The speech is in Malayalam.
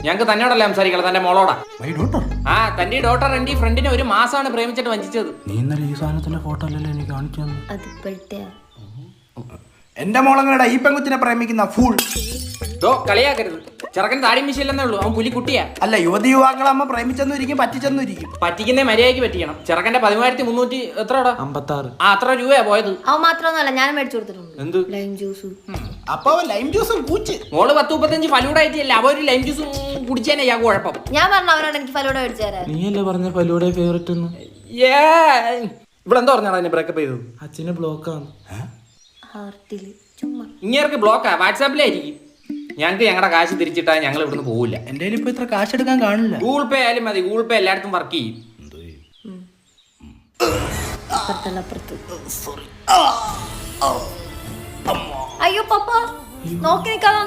ഞങ്ങൾക്ക് തന്നോടല്ല സംസാരിക്കണം, തന്റെ മോളോടാ. My daughter. ആ തന്റെ ഡോട്ടർ എന്റെ ഫ്രണ്ടിനെ ഒരു മാസമാണ് പ്രേമിച്ചിട്ട് വഞ്ചിച്ചത്. നീ ഇന്നലെ ഈ സാധനത്തിന്റെ ഫോട്ടോ അല്ലല്ലോ എനിക്ക് കാണിച്ചു തന്നു. അതിപ്പോഴത്തെ എന്റെ മോളങ്ങടാ ഈ പെങ്കുത്തിനെ പ്രേമിക്കുന്ന ഫൂൾ. കളിയാക്കരുത്. ചെറുക്കൻ താടി മിശയില്ലെന്നേ ഉള്ളൂ, അവൻ പുലി കുട്ടിയാ. അല്ല, യുവതി യുവാക്കളമ്മ പ്രേമിച്ചെന്നും ഇരിക്കും പറ്റിച്ചെന്നും ഇരിക്കും. പറ്റിക്കുന്ന മര്യാദയ്ക്ക് പറ്റിക്കണം. ചെറുക്കന്റെ 13,300 എത്രടാ? 56. അത്ര രൂപയാ പോയത്. അവൻ മാത്രമൊന്നുമല്ല, ഞാൻ മേടിച്ചു കൊടുത്തിട്ടുണ്ട്. എന്ത്? Lime juice. അപ്പൊ ലൈം ജ്യൂസും പൂച്ച്. മോള് 10-35 ഫലൂഡ ആയിട്ടില്ല, അവ ഒരു ലൈം ജ്യൂസ് കുടിച്ചേനെ യാ കുഴപ്പം. ഞാൻ പറഞ്ഞു അവനോട് എനിക്ക് ഫലൂഡ മേടിച്ചു തരാൻ. നീയല്ലേ പറഞ്ഞ ഫലൂടെ ഫേവറേറ്റ് എന്ന്. ഇവിടെ എന്താ പറഞ്ഞാണ് അതിനെ ബ്രേക്കപ്പ് ചെയ്തത്? അച്ഛന് ബ്ലോക്കാണ്. ഹാർട്ടില് ചുമ്മാ. ഇങ്ങേർക്ക് ബ്ലോക്കാ, വാട്സാപ്പിലായിരിക്കും. ഞങ്ങൾക്ക് ഞങ്ങളുടെ കാശ് തിരിച്ചിട്ടാ ഞങ്ങൾ ഇവിടുന്ന് പോവില്ല. എന്റെ ഇപ്പൊ ഇത്ര കാശ് എടുക്കാൻ കാണില്ല. ഗൂഗിൾ പേ ആയാലും മതി, ഗൂഗിൾ പേ എല്ലായിടത്തും വർക്ക് ചെയ്യും. അയ്യോ പപ്പ, നോക്കി നിൽക്കാതെ